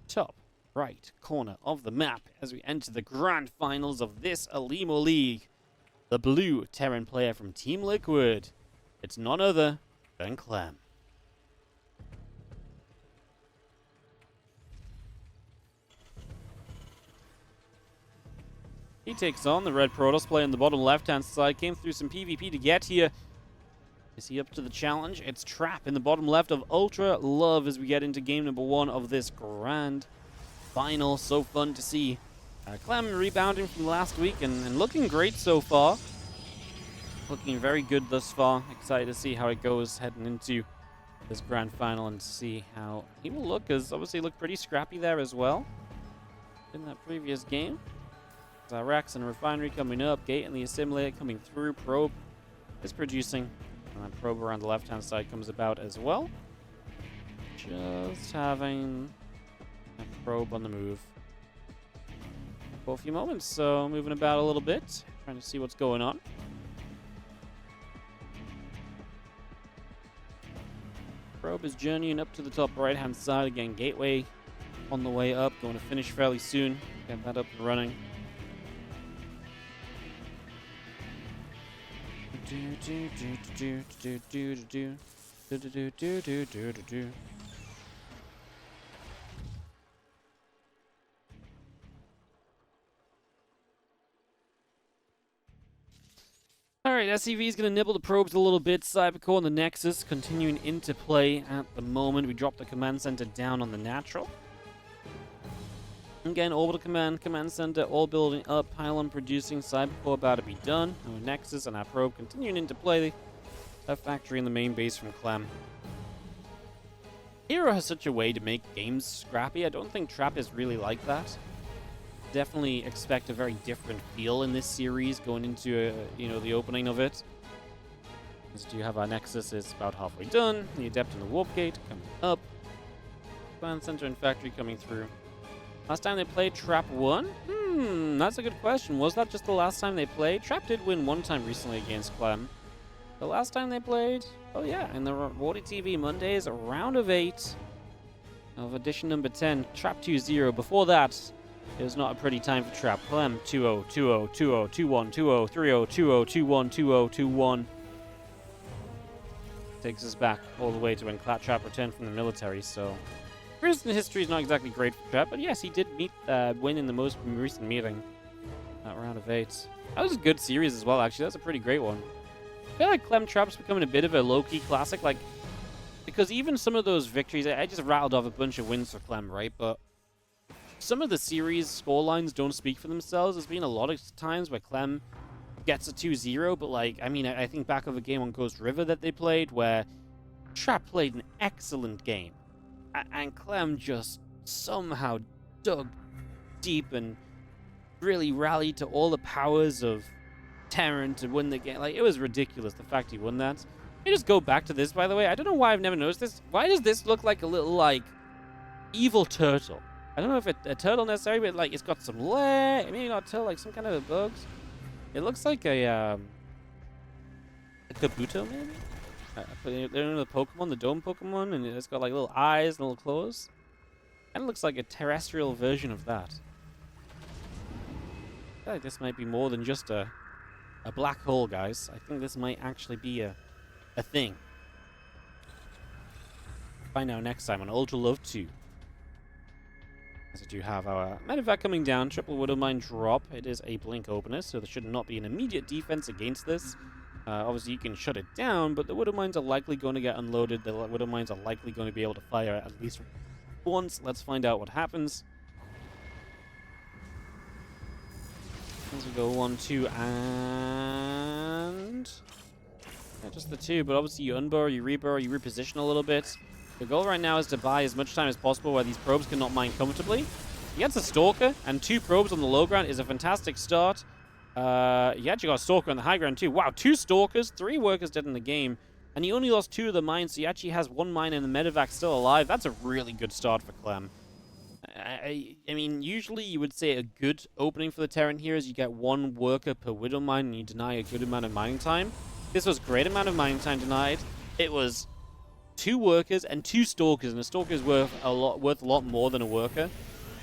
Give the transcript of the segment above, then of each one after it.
top right corner of the map as we enter the grand finals of this Olimoleague. The blue Terran player from Team Liquid. It's none other than Clem. He takes on the red Protoss player on the bottom left-hand side. Came through some PvP to get here. Is he up to the challenge? It's Trap in the bottom left of Ultra Love as we get into game number 1 of this grand final. So fun to see. Clem rebounding from last week and looking great so far. Looking very good thus far. Excited to see how it goes heading into this grand final and see how he will look, as obviously looked pretty scrappy there as well in that previous game. Rex and Refinery coming up, Gate and the Assimilator coming through, Probe is producing, and that Probe around the left-hand side comes about as well. Just having a Probe on the move for a few moments, so moving about a little bit, trying to see what's going on. Probe is journeying up to the top right-hand side again. Gateway on the way up, going to finish fairly soon. Get that up and running. Alright, SCV is going to nibble the probes a little bit. Cybercore and the Nexus continuing into play at the moment. We drop the command center down on the natural. Again, orbital command center, all building up, pylon producing, Cybercore about to be done. Our Nexus and our probe continuing into play. A factory in the main base from Clem. Hero has such a way to make games scrappy. I don't think Trap is really like that. Definitely expect a very different feel in this series going into the opening of it. As do have our Nexus is about halfway done. The Adept and the Warp Gate coming up. Command center and factory coming through. Last time they played, Trap won? That's a good question. Was that just the last time they played? Trap did win one time recently against Clem. The last time they played? Oh yeah, in the WardiTV Mondays, a round of 8 of edition number 10. Trap 2-0. Before that, it was not a pretty time for Trap. Clem 2-0, 2-0, 2-0, 2-1, 2-0, 3-0, 2-0, 2-1, 2-0, 2-1. Takes us back all the way to when Trap returned from the military, so... Recent history is not exactly great for Trap, but yes, he did win in the most recent meeting. That round of 8. That was a good series as well, actually. That's a pretty great one. I feel like Clem Trap's becoming a bit of a low-key classic, like... Because even some of those victories... I just rattled off a bunch of wins for Clem, right? But... Some of the series scorelines don't speak for themselves. There's been a lot of times where Clem gets a 2-0, but like, I mean, I think back of a game on Ghost River that they played where Trap played an excellent game. And Clem just somehow dug deep and really rallied to all the powers of Terran to win the game. Like, it was ridiculous, the fact he won that. Let me just go back to this, by the way. I don't know why I've never noticed this. Why does this look like a little, like, evil turtle? I don't know if it's a turtle necessarily, but like it's got some legs. Maybe not turtle, like some kind of bugs. It looks like a Kabuto, maybe. They're in the Pokemon, the Dome Pokemon, and it's got like little eyes and little claws. Kind of looks like a terrestrial version of that. I feel like this might be more than just a black hole, guys. I think this might actually be a thing. Find out next time on Ultra Love 2. As I do have our medevac coming down, triple Widowmine drop. It is a blink opener, so there should not be an immediate defense against this. Obviously, you can shut it down, but the Widowmines are likely going to get unloaded. The Widowmines are likely going to be able to fire at least once. Let's find out what happens. As we go 1, 2, and... Not just the 2, but obviously you unburrow, you reburrow, you reposition a little bit. The goal right now is to buy as much time as possible where these probes cannot mine comfortably. He gets a Stalker, and 2 probes on the low ground is a fantastic start. He actually got a Stalker on the high ground too. Wow, 2 Stalkers, 3 workers dead in the game. And he only lost 2 of the mines, so he actually has 1 mine and the medevac still alive. That's a really good start for Clem. I mean, usually you would say a good opening for the Terran here is you get 1 worker per Widow mine and you deny a good amount of mining time. This was great amount of mining time denied. It was 2 workers and 2 stalkers, and a stalker is worth a lot more than a worker.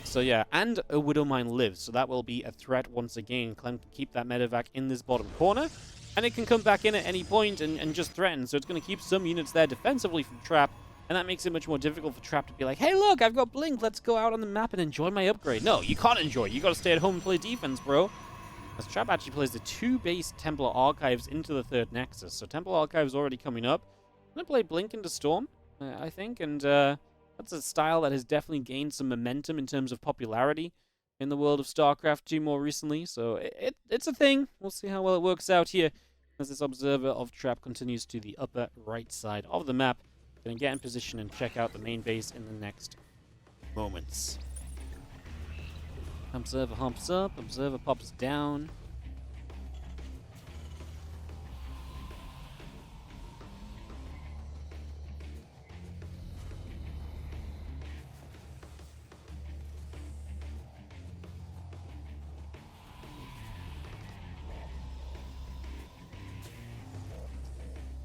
So yeah, and a Widowmine lives, so that will be a threat once again. Clem can keep that medevac in this bottom corner, and it can come back in at any point and just threaten. So it's going to keep some units there defensively from Trap, and that makes it much more difficult for Trap to be like, hey look, I've got Blink, let's go out on the map and enjoy my upgrade. No, you can't enjoy. You got to stay at home and play defense, bro. As Trap actually plays the 2 base Templar Archives into the 3rd Nexus. So Templar Archives already coming up. I'm going to play Blink into Storm, I think, and that's a style that has definitely gained some momentum in terms of popularity in the world of StarCraft 2 more recently. So it's a thing. We'll see how well it works out here as this Observer of Trap continues to the upper right side of the map. Going to get in position and check out the main base in the next moments. Observer humps up, Observer pops down.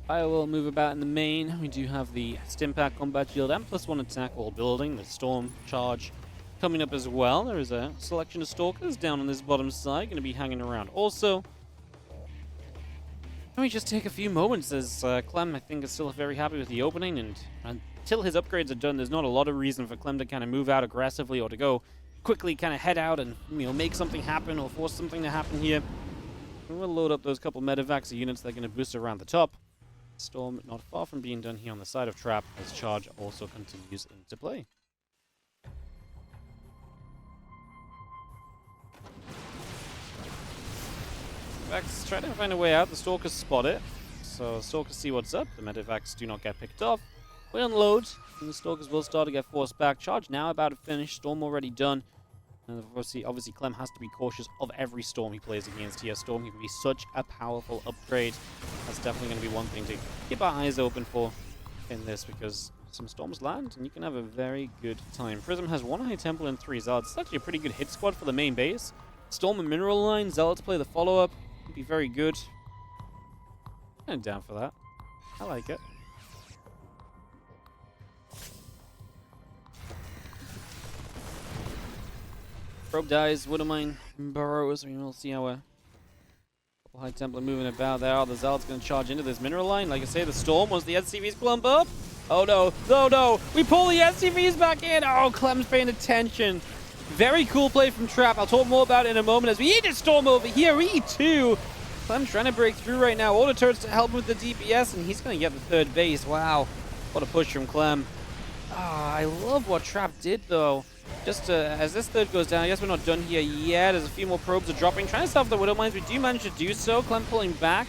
Fire will move about in the main. We do have the Stimpack combat shield and +1 attack while building. The Storm charge coming up as well. There is a selection of stalkers down on this bottom side, going to be hanging around. Also, let me just take a few moments as Clem, I think, is still very happy with the opening, and until his upgrades are done, there's not a lot of reason for Clem to kind of move out aggressively or to go quickly kind of head out and, you know, make something happen or force something to happen here. We'll load up those couple medevacs of units that are going to boost around the top. Storm not far from being done here on the side of Trap as charge also continues into play. Medevacs try to find a way out. The Stalkers spot it. So Stalkers see what's up. The Medevacs do not get picked off. We unload, and the Stalkers will start to get forced back. Charge now about to finish. Storm already done. And obviously Clem has to be cautious of every Storm he plays against here. Storm can be such a powerful upgrade. That's definitely going to be one thing to keep our eyes open for in this, because some Storms land and you can have a very good time. Prism has 1 High Temple and 3 Zealots. It's actually a pretty good hit squad for the main base. Storm and Mineral Line, Zealots play the follow-up. Would be very good. I'm down for that. I like it. Probe dies, Widowmine burrows. We will see how a couple High Templar moving about there. The Zealot's going to charge into this Mineral Line. Like I say, the Storm, once the SCVs clump up. Oh no, no, no. We pull the SCVs back in. Oh, Clem's paying attention. Very cool play from Trap. I'll talk more about it in a moment as we eat a Storm over here. E2. Clem's trying to break through right now. All the turrets to help him with the DPS, and he's going to get the 3rd base. Wow. What a push from Clem. Ah, I love what Trap did, though. Just as this 3rd goes down, I guess we're not done here yet. There's a few more probes are dropping. Trying to stop the Widow Mines. We do manage to do so. Clem pulling back.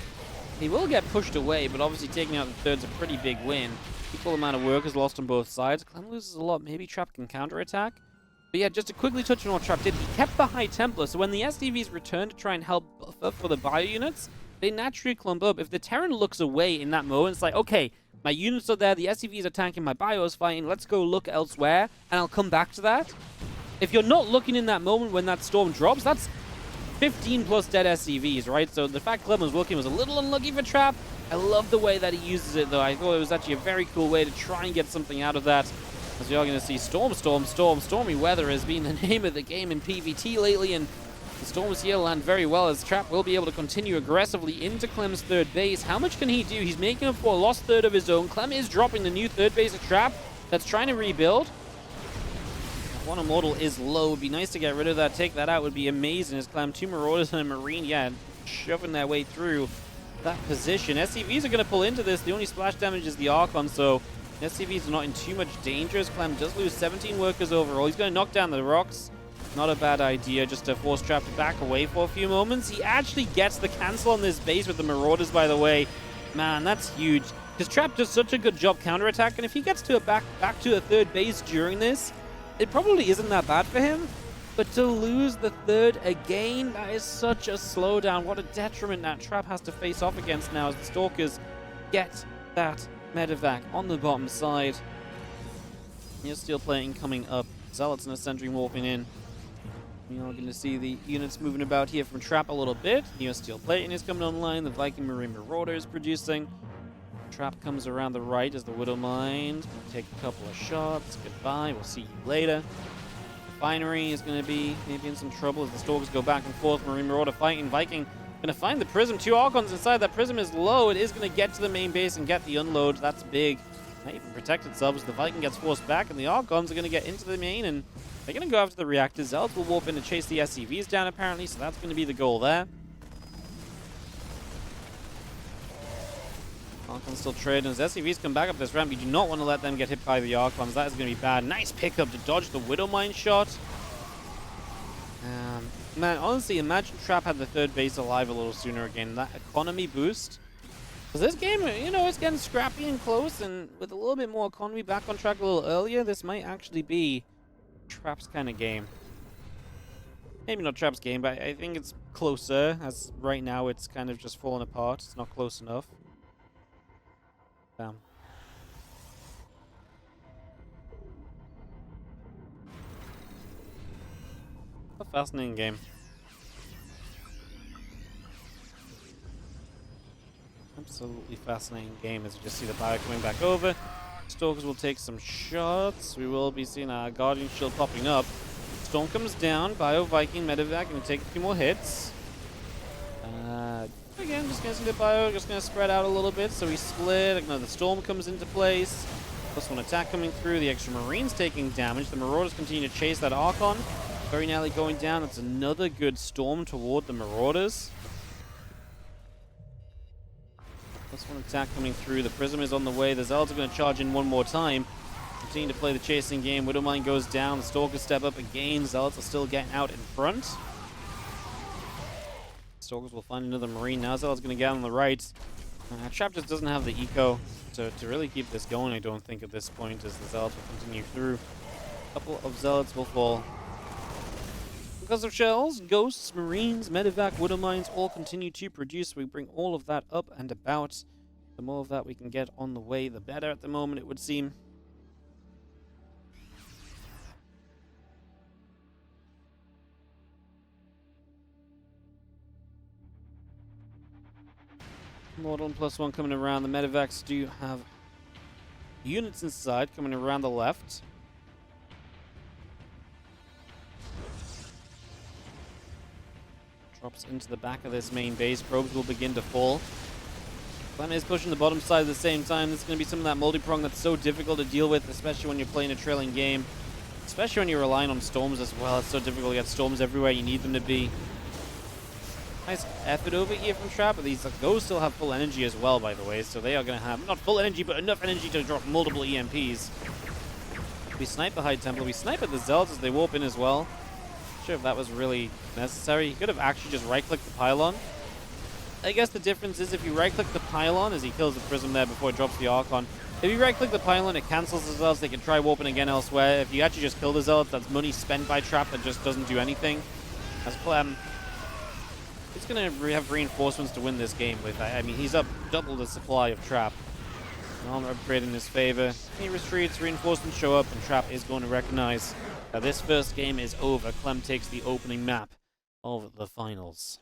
He will get pushed away, but obviously taking out the 3rd's a pretty big win. Equal amount of workers lost on both sides. Clem loses a lot. Maybe Trap can counterattack. But yeah, just to quickly touch on what Trap did, he kept the High Templar, so when the SDVs return to try and help buffer for the bio units, they naturally clump up. If the Terran looks away in that moment, it's like, okay, my units are there, the SCVs are tanking, my bio is fighting, let's go look elsewhere, and I'll come back to that. If you're not looking in that moment when that Storm drops, that's 15 plus dead SCVs, right? So the fact Clem was looking was a little unlucky for Trap. I love the way that he uses it, though. I thought it was actually a very cool way to try and get something out of that. As we are going to see Storm. Stormy weather has been the name of the game in PvT lately, and the Storms here land very well as Trap will be able to continue aggressively into Clem's 3rd base. How much can he do? He's making up for a lost 3rd of his own. Clem is dropping the new 3rd base of Trap that's trying to rebuild. One Immortal is low. Would be nice to get rid of that. Take that out would be amazing as Clem, 2 Marauders and a Marine, yeah, shoving their way through that position. SCVs are going to pull into this. The only splash damage is the Archon, so SCVs are not in too much danger as Clem does lose 17 workers overall. He's going to knock down the rocks. Not a bad idea, just to force Trap to back away for a few moments. He actually gets the cancel on this base with the Marauders, by the way. Man, that's huge. Because Trap does such a good job counterattack, and if he gets to a back to a 3rd base during this, it probably isn't that bad for him. But to lose the 3rd again, that is such a slowdown. What a detriment that Trap has to face off against now as the Stalkers get that medevac on the bottom side. Here's steel plating coming up. Zealots and a sentry morphing in. We are going to see the units moving about here from Trap a little bit. Neo steel plating is coming online. The Viking Marine Marauder is producing. Trap comes around the right as the Widow Mine. Take a couple of shots. Goodbye. We'll see you later. Refinery is going to be maybe in some trouble as the Stalkers go back and forth. Marine Marauder fighting. Viking going to find the Prism. 2 Archons inside. That Prism is low. It is going to get to the main base and get the unload. That's big. Not even protect itself as the Viking gets forced back, and the Archons are going to get into the main, and they're going to go after the reactors. Zealots will warp in to chase the SCVs down, apparently, so that's going to be the goal there. Archons still trading. As SCVs come back up this ramp, you do not want to let them get hit by the Archons. That is going to be bad. Nice pickup to dodge the Widow Mine shot. Man, honestly, imagine Trap had the 3rd base alive a little sooner again. That economy boost. Because this game, you know, it's getting scrappy and close, and with a little bit more economy back on track a little earlier, this might actually be Trap's kind of game. Maybe not Trap's game, but I think it's closer, as right now it's kind of just falling apart. It's not close enough. Damn. A fascinating game. Absolutely fascinating game as you just see the bio coming back over. Stalkers will take some shots. We will be seeing our Guardian Shield popping up. Storm comes down. Bio, Viking, Medevac going to take a few more hits. Again, just getting the bio, just going to spread out a little bit. So we split. Another Storm comes into place. Plus 1 attack coming through. The extra Marines taking damage. The Marauders continue to chase that Archon. Very nearly going down. That's another good Storm toward the Marauders. Plus 1 attack coming through. The Prism is on the way. The Zealots are going to charge in one more time. Continue to play the chasing game. Widowmine goes down. The Stalkers step up again. Zealots are still getting out in front. Stalkers will find another Marine. Now Zealots going to get on the right. Trap just doesn't have the eco to really keep this going, I don't think, at this point, as the Zealots will continue through. A couple of Zealots will fall. Because of shells, ghosts, marines, medevac, widow mines all continue to produce. We bring all of that up and about. The more of that we can get on the way, the better at the moment, it would seem. Mortal plus 1 coming around. The medevacs do have units inside coming around the left. Drops into the back of this main base. Probes will begin to fall. Clem is pushing the bottom side at the same time. This is going to be some of that multi-prong that's so difficult to deal with, especially when you're playing a trailing game. Especially when you're relying on storms as well. It's so difficult to get storms everywhere you need them to be. Nice effort over here from Trap, but these ghosts still have full energy as well, by the way, so they are going to have, not full energy, but enough energy to drop multiple EMPs. We snipe the High Templar, we snipe at the Zealots as they warp in as well. Not sure if that was really necessary. You could have actually just right-clicked the pylon. I guess the difference is if you right-click the pylon, as he kills the Prism there before it drops the Archon, if you right-click the pylon, it cancels the Zealots, they can try warping again elsewhere. If you actually just kill the Zealots, that's money spent by Trap that just doesn't do anything. As Clem, he's going to have reinforcements to win this game with. I mean, he's up double the supply of Trap. An armor upgrade in his favor. He retreats, reinforcements show up, and Trap is going to recognize that this first game is over. Clem takes the opening map of the finals.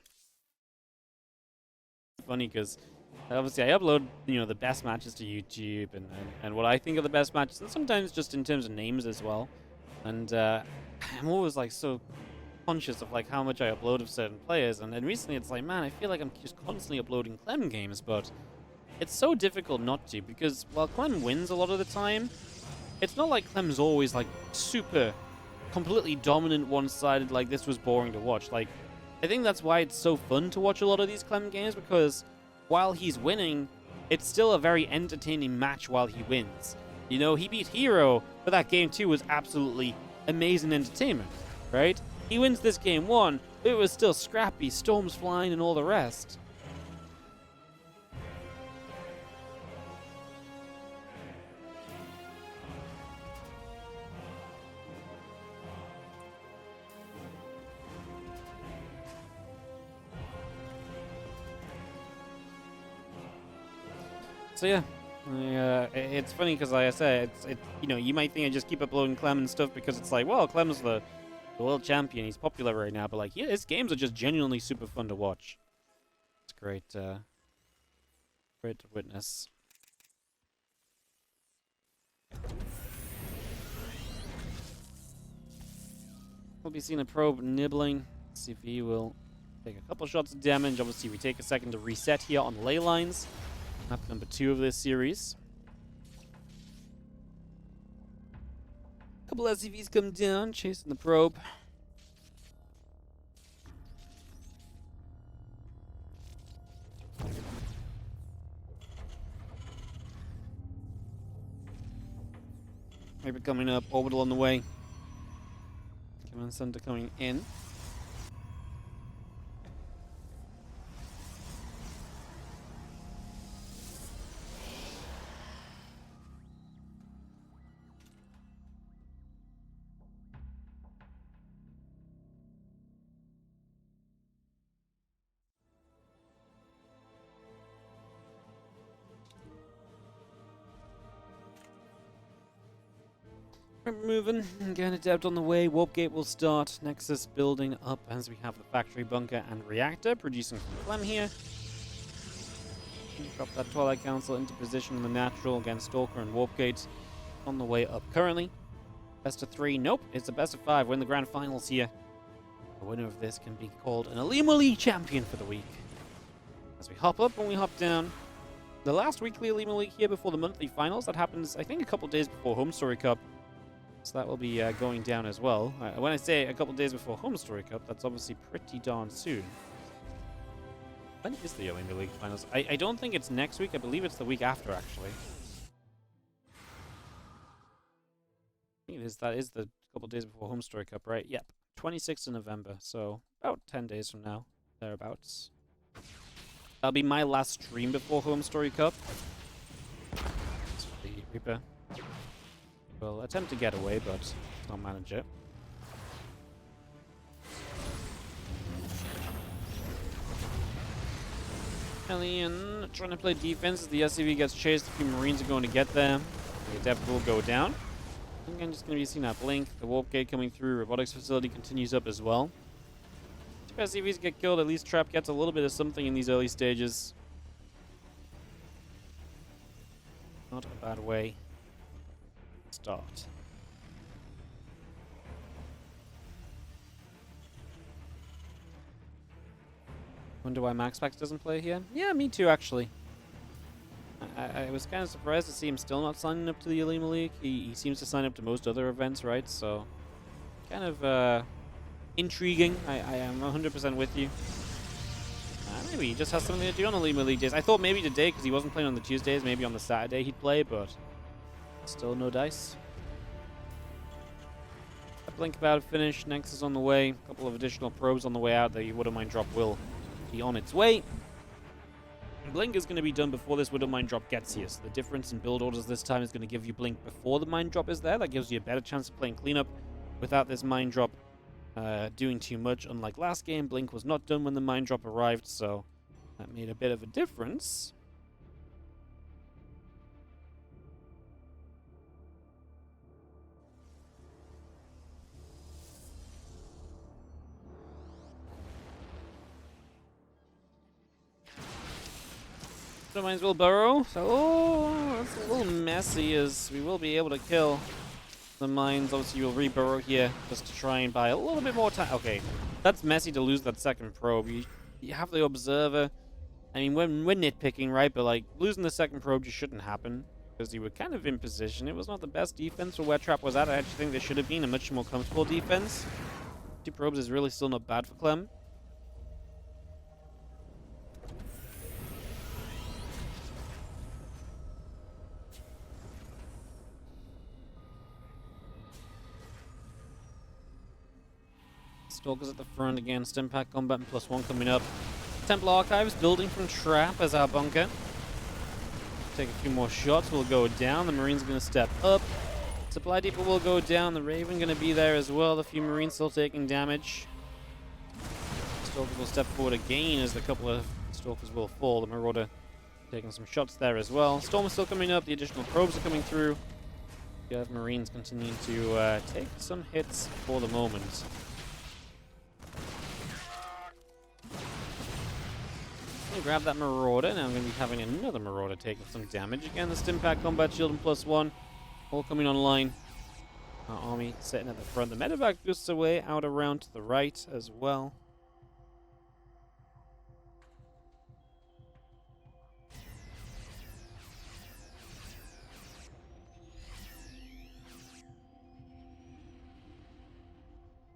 Funny because obviously I upload, you know, the best matches to YouTube and what I think are the best matches, and sometimes just in terms of names as well. And I'm always like so conscious of like how much I upload of certain players, and then recently it's like, man, I feel like I'm just constantly uploading Clem games, but it's so difficult not to, because while Clem wins a lot of the time, it's not like Clem's always like super completely dominant one-sided, like this was boring to watch. Like, I think that's why it's so fun to watch a lot of these Clem games, because while he's winning, it's still a very entertaining match while he wins. You know, he beat Hero, but that game 2 was absolutely amazing entertainment, right? He wins this game 1, but it was still scrappy, storms flying and all the rest. So yeah, it's funny because, like I said, you know, you might think I just keep uploading Clem and stuff because it's like, well, Clem's the world champion, he's popular right now, but like, yeah, his games are just genuinely super fun to watch. It's great, great to witness. We'll be seeing a probe nibbling. See if he will take a couple shots of damage. Obviously, we take a second to reset here on ley lines. Map number 2 of this series. A couple SCVs come down, chasing the probe. Maybe coming up, orbital on the way. Command center coming in. We're moving, getting adept on the way. Warp gate will start. Nexus building up as we have the factory bunker and reactor producing from Clem here. Drop that Twilight Council into position in the natural against Stalker and Warp gate on the way up currently. Best of 3, nope, it's a best of 5. We're in the grand finals here. The winner of this can be called an Olimoleague champion for the week. As we hop up and we hop down. The last weekly Olimoleague here before the monthly finals, that happens I think a couple days before Home Story Cup. So that will be going down as well. When I say a couple days before Home Story Cup, that's obviously pretty darn soon. When is the Olimoleague finals? I don't think it's next week. I believe it's the week after, actually. I think that is the couple days before Home Story Cup, right? Yep. 26th of November, so about 10 days from now, thereabouts. That'll be my last stream before Home Story Cup. That's the Reaper. We'll attempt to get away, but not manage it. Alien trying to play defense as the SCV gets chased. A few Marines are going to get there. The Adept will go down. I think I'm just going to be seeing that blink. The warp gate coming through. Robotics facility continues up as well. Two SCVs get killed. At least Trap gets a little bit of something in these early stages. Not a bad way. Start. Wonder why MaxPax doesn't play here? Yeah, me too, actually. I was kind of surprised to see him still not signing up to the Olimoleague. He seems to sign up to most other events, right? So, kind of intriguing. I am 100% with you. Maybe he just has something to do on the Olimoleague days. I thought maybe today, because he wasn't playing on the Tuesdays, maybe on the Saturday he'd play, but still no dice. A blink about to finish. Nexus on the way. A couple of additional probes on the way out. The Widowmine drop will be on its way. Blink is going to be done before this Widowmine drop gets here. So the difference in build orders this time is going to give you Blink before the mine drop is there. That gives you a better chance of playing cleanup without this mine drop doing too much. Unlike last game, Blink was not done when the mine drop arrived, so that made a bit of a difference. So might as well burrow. So, it's a little messy as we will be able to kill the mines. Obviously, you'll re-burrow here just to try and buy a little bit more time. Okay, that's messy to lose that second probe. You have the observer. I mean, we're nitpicking, right? But, like, losing the second probe just shouldn't happen because you were kind of in position. It was not the best defense for where Trap was at. I actually think there should have been a much more comfortable defense. 2 probes is really still not bad for Clem. Stalkers at the front again. Stimpack combat and +1 coming up. Templar Archives building from Trap as our bunker. Take a few more shots. We'll go down. The Marine's going to step up. Supply depot will go down. The Raven going to be there as well. A few Marines still taking damage. Stalkers will step forward again as a couple of Stalkers will fall. The Marauder taking some shots there as well. Storm is still coming up. The additional probes are coming through. You have Marines continuing to take some hits for the moment. Grab that Marauder. Now I'm going to be having another Marauder taking some damage. Again, the Stimpack combat shield and +1. all coming online. Our army sitting at the front. The medevac boosts away out around to the right as well.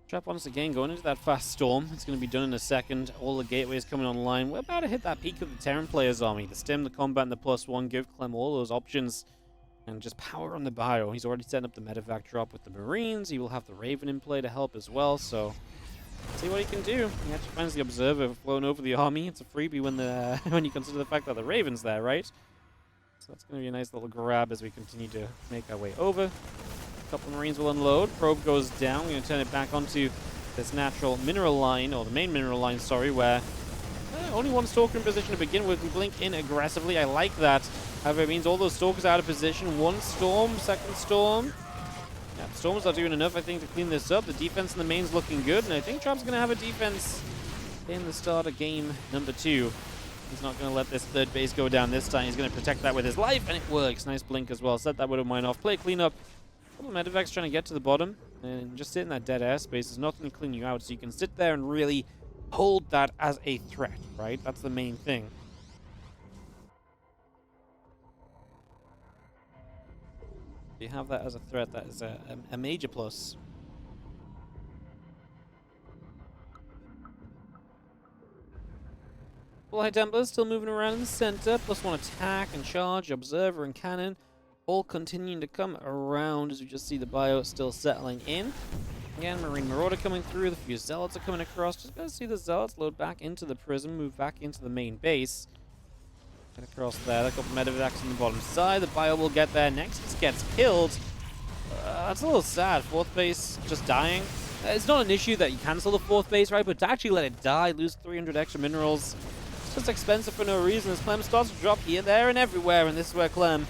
Trap once again going into that fast storm. It's going to be done in a second. All the gateways coming online. We're about to hit that peak of the Terran players' army. The stim, the combat, and the +1 give Clem all those options. And just power on the bio. He's already setting up the medevac drop with the Marines. He will have the Raven in play to help as well. So, see what he can do. He actually finds the Observer flown over the army. It's a freebie when the when you consider the fact that the Raven's there, right? So that's going to be a nice little grab as we continue to make our way over. A couple of Marines will unload. Probe goes down. We're going to turn it back onto this natural mineral line, or the main mineral line, sorry, where only one Stalker in position to begin with. We blink in aggressively. I like that. However, it means all those Stalkers out of position. One Storm, second Storm. Yeah, Storms are doing enough, I think, to clean this up. The defense in the main's looking good, and I think Trap's going to have a defense in the start of game number 2. He's not going to let this third base go down this time. He's going to protect that with his life, and it works. Nice blink as well. Set that Widowmine off. Play cleanup. A couple of medevacs trying to get to the bottom, and just sit in that dead airspace. There's nothing to clean you out, so you can sit there and really hold that as a threat, right? That's the main thing. If you have that as a threat, that is a major plus. Well, High Templars still moving around in the center. +1 attack and charge, observer and cannon. All continuing to come around as we just see the bio still settling in. Again, Marine Marauder coming through. The few Zealots are coming across. Just going to see the Zealots load back into the prism, move back into the main base. Get across there. A couple medevacs on the bottom side. The bio will get there. Nexus gets killed. That's a little sad. Fourth base just dying. It's not an issue that you cancel the fourth base, right? But to actually let it die, lose 300 extra minerals, it's just expensive for no reason. As Clem starts to drop here, there, and everywhere. And this is where Clem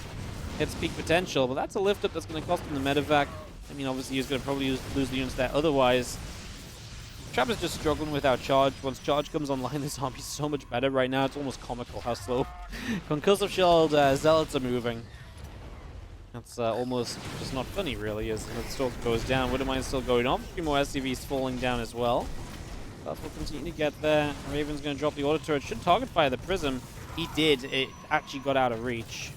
hits peak potential. But that's a lift up that's going to cost him the medevac. I mean, obviously, he's going to probably lose the units there otherwise. Trap is just struggling without charge. Once charge comes online, this army's so much better right now. It's almost comical how slow Concussive Shield Zealots are moving. That's almost just not funny, really, as the Stalker goes down. Widowmine's still going on. A few more SCVs falling down as well. That will continue to get there. Raven's going to drop the auto turret. Should target fire the Prism. He did. It actually got out of reach.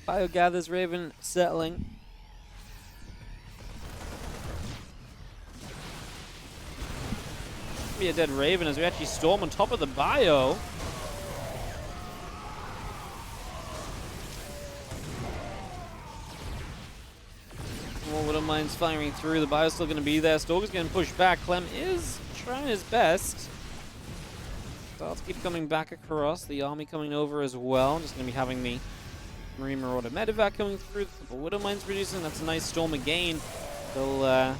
Bio gathers, Raven settling. Be a dead Raven as we actually storm on top of the bio. More Widowmines firing through. The bio's still going to be there. Stalker's getting pushed back. Clem is trying his best. Starts keep coming back across. The army coming over as well. Just going to be having the Marine Marauder medevac coming through. The couple Widowmines reducing. That's a nice storm again. They'll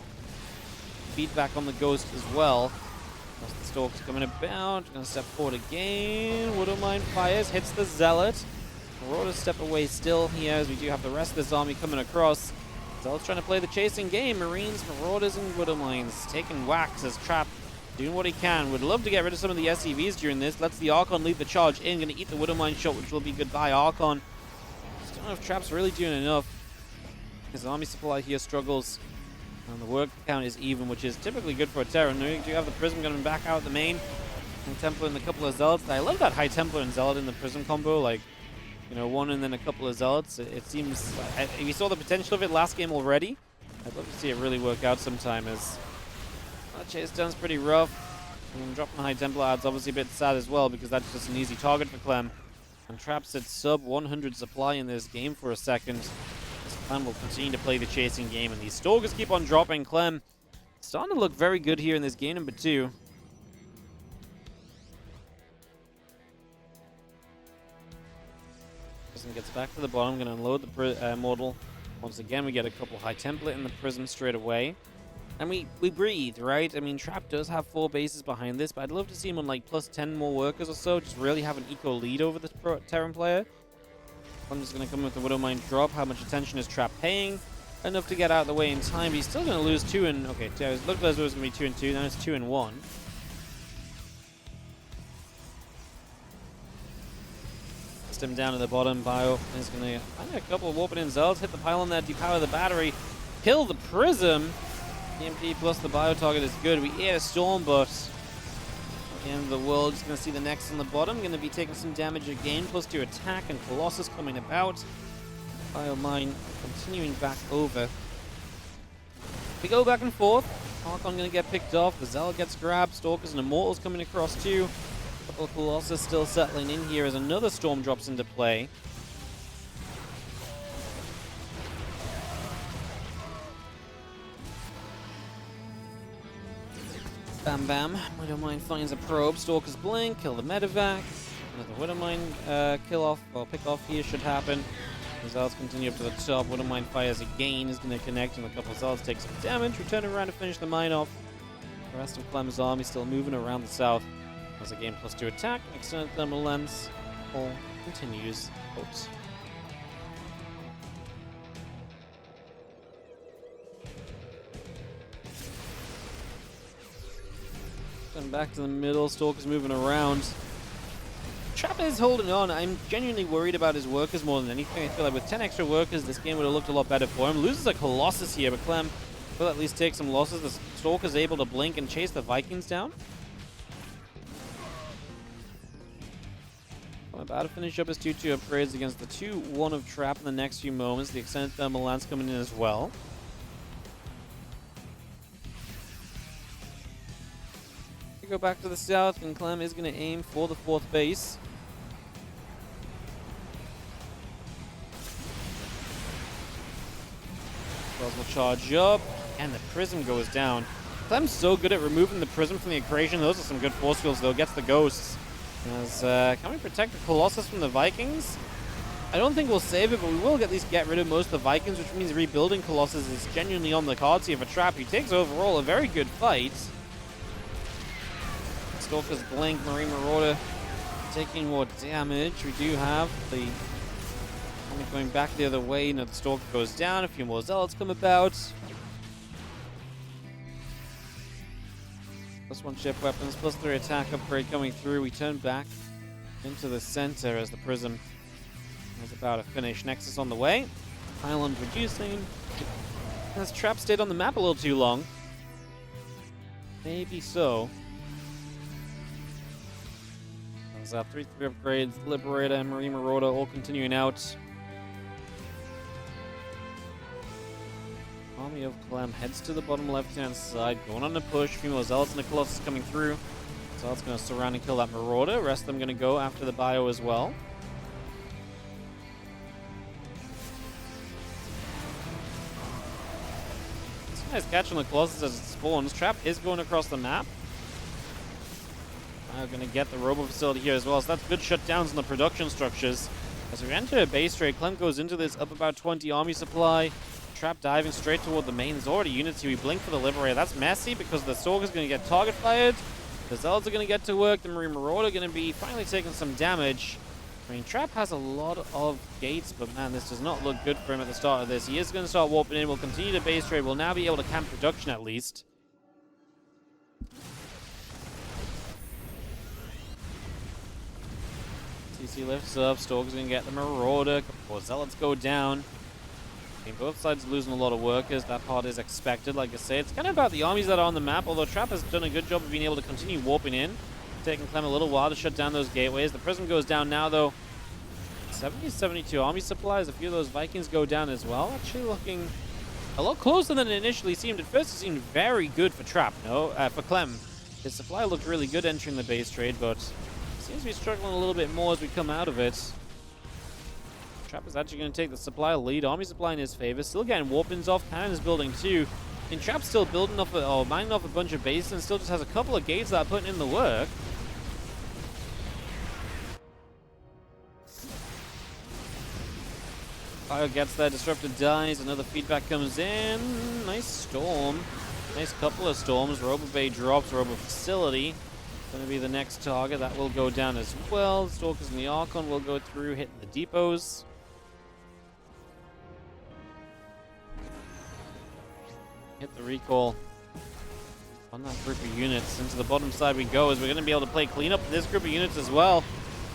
feed back on the Ghost as well. As the Stalk's coming about. Gonna step forward again. Widowmine fires. Hits the Zealot. Marauder step away still here as we do have the rest of this army coming across. Zealot's trying to play the chasing game. Marines, Marauders, and Widowmines taking whacks as Trap doing what he can. Would love to get rid of some of the SCVs during this. Lets the Archon lead the charge in. Gonna eat the Widowmine shot, which will be goodbye Archon. Don't know if Trap's really doing enough. His army supply here struggles. And the work count is even, which is typically good for a Terran. Now you do have the Prism coming back out the main. And Templar and a couple of Zealots. I love that High Templar and Zealot in the Prism combo. Like, you know, one and then a couple of Zealots. It seems like we saw the potential of it last game already. I'd love to see it really work out sometime as that chase down's pretty rough. And dropping the High Templar adds obviously a bit sad as well because that's just an easy target for Clem. And Trap's at sub 100 supply in this game for a second. This Clem will continue to play the chasing game, and these Stalkers keep on dropping. Clem starting to look very good here in this game number 2. Prism gets back to the bottom, going to unload the Mortal. Once again, we get a couple High Templar in the Prism straight away. And we breathe, right? I mean, Trap does have 4 bases behind this, but I'd love to see him on like plus 10 more workers or so. Just really have an eco lead over the Terran player. I'm just going to come with the Widowmine drop. How much attention is Trap paying? Enough to get out of the way in time, but he's still going to lose 2 and... Okay, it looked like it was going to be 2 and 2, now it's 2 and 1. Him down to the bottom. Bio is going to find a couple of warping in Zealots, hit the pylon there, depower the battery, kill the Prism. EMP plus the bio target is good. We air Storm, but at the end of the world, just going to see the Nexus on the bottom. Going to be taking some damage again, plus 2 attack, and Colossus coming about. Bio mine continuing back over. We go back and forth. Archon going to get picked off. The Zealot gets grabbed. Stalkers and Immortals coming across too. Couple of Colossus still settling in here as another Storm drops into play. Bam Bam. Widowmine finds a probe. Stalkers blink, kill the medevac. Another Widowmine kill off, or pick off here should happen. The Zealots continue up to the top. Widowmine fires again, is going to connect, and a couple of Zealots take some damage. Return around to finish the mine off. The rest of Clem's army still moving around the south. As again, plus 2 attack, extended thermal lens, all continues out. Then back to the middle, Stalker's moving around. Trap is holding on. I'm genuinely worried about his workers more than anything. I feel like with 10 extra workers, this game would have looked a lot better for him. Loses a Colossus here, but Clem will at least take some losses. The Stalker's able to blink and chase the Vikings down. About to finish up his 2-2 upgrades against the 2-1 of Trap in the next few moments. The extended thermal lance coming in as well. We go back to the south, and Clem is going to aim for the 4th base. Wells will charge up, and the Prism goes down. Clem's so good at removing the Prism from the equation. Those are some good force fields, though. Gets the Ghosts. Can we protect the Colossus from the Vikings? I don't think we'll save it, but we will at least get rid of most of the Vikings, which means rebuilding Colossus is genuinely on the cards here for Trap. He takes overall a very good fight. Stalker's blink, Marine Marauder taking more damage. We do have the going back the other way. Now the Stalker goes down. A few more Zealots come about. Plus 1 ship weapons, plus 3 attack upgrade coming through. We turn back into the center as the Prism is about to finish. Nexus on the way. Island reducing. Has Trap stayed on the map a little too long? Maybe so. There's 3 upgrades. Liberator and Marine Marauder all continuing out. Army of Clem heads to the bottom left-hand side, going on the push. Female Zealots and the Colossus coming through. Zealots going to surround and kill that Marauder. Rest of them going to go after the bio as well. It's a nice catch on the Colossus as it spawns. Trap is going across the map. Now going to get the robo facility here as well, so that's good shutdowns on the production structures. As we enter a base trade, Clem goes into this up about 20 army supply. Trap diving straight toward the main. There's already units here. We blink for the Liberator. That's messy because the Stalker's going to get target fired. The Zealots are going to get to work. The Marine Marauder going to be finally taking some damage. I mean, Trap has a lot of gates, but man, this does not look good for him at the start of this. He is going to start warping in. We'll continue to base trade. We'll now be able to camp production at least. TC lifts up. Stalker's going to get the Marauder. Couple Zealots go down. I mean, both sides are losing a lot of workers. That part is expected. Like I say, it's kind of about the armies that are on the map, although Trap has done a good job of being able to continue warping in. Taking Clem a little while to shut down those gateways. The Prism goes down now, though. 70-72 army supplies. A few of those Vikings go down as well. Actually looking a lot closer than it initially seemed. At first, it seemed very good for Trap. No, for Clem. His supply looked really good entering the base trade, but seems to be struggling a little bit more as we come out of it. Trap is actually going to take the supply lead. Army supply in his favor. Still getting warpins off. Cannon is building too. And Trap's still building off, or mining off a bunch of bases and still just has a couple of gates that are putting in the work. Fire gets there. Disruptor dies. Another feedback comes in. Nice storm. Nice couple of storms. Robo Bay drops. Robo Facility. Going to be the next target. That will go down as well. Stalkers and the Archon will go through, hitting the depots. Hit the recall on that group of units. Into the bottom side we go, as we're going to be able to play cleanup for this group of units as well.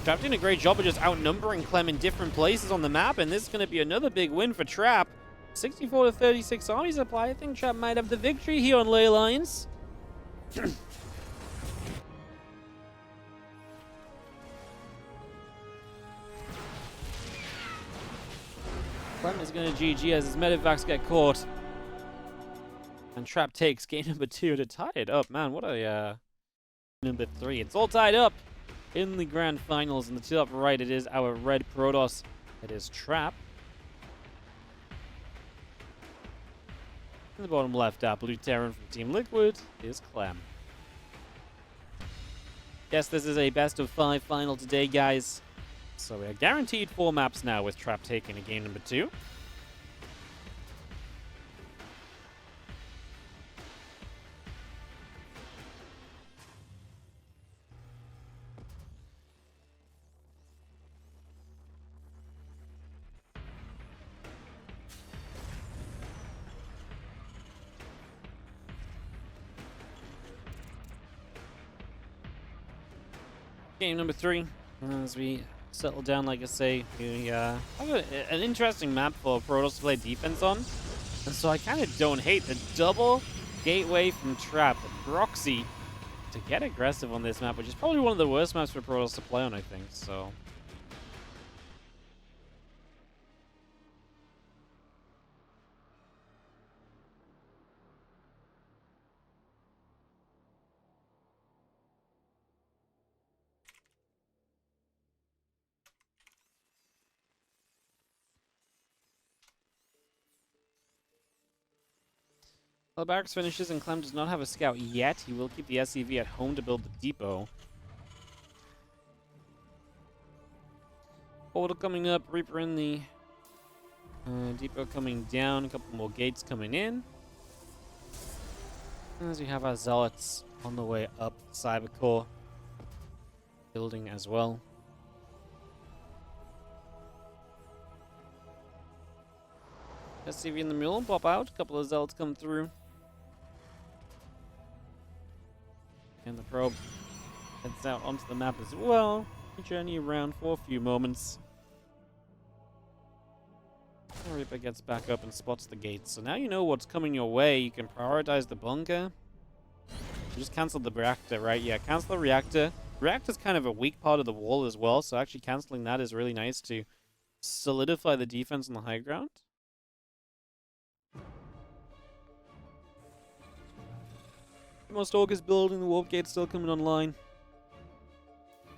Trap doing a great job of just outnumbering Clem in different places on the map, and this is going to be another big win for Trap. 64 to 36 army supply. I think Trap might have the victory here on Ley Lines. Clem is going to GG as his medevacs get caught. And Trap takes game number 2 to tie it up. Man, what a number 3. It's all tied up in the grand finals. In the top right, it is our red Protoss. It is Trap. In the bottom left, our blue Terran from Team Liquid is Clem. Yes, this is a best of 5 final today, guys. So we are guaranteed 4 maps now with Trap taking a game number 2. Game number 3, as we settle down, like I say, we have an interesting map for Protoss to play defense on. And so I kind of don't hate the double gateway from Trap, the proxy, to get aggressive on this map, which is probably one of the worst maps for Protoss to play on, I think, so... Well, the barracks finishes and Clem does not have a scout yet. He will keep the SCV at home to build the depot. Portal coming up, Reaper in the depot coming down, a couple more gates coming in. As we have our Zealots on the way up, Cybercore building as well. SCV in the middle, pop out, a couple of Zealots come through. And the probe heads out onto the map as well. Journey around for a few moments. Reaper gets back up and spots the gates. So now you know what's coming your way. You can prioritize the bunker. You just canceled the reactor, right? Yeah, cancel the reactor. Reactor's kind of a weak part of the wall as well, so actually canceling that is really nice to solidify the defense on the high ground. More Stalkers building, the warp gate still coming online.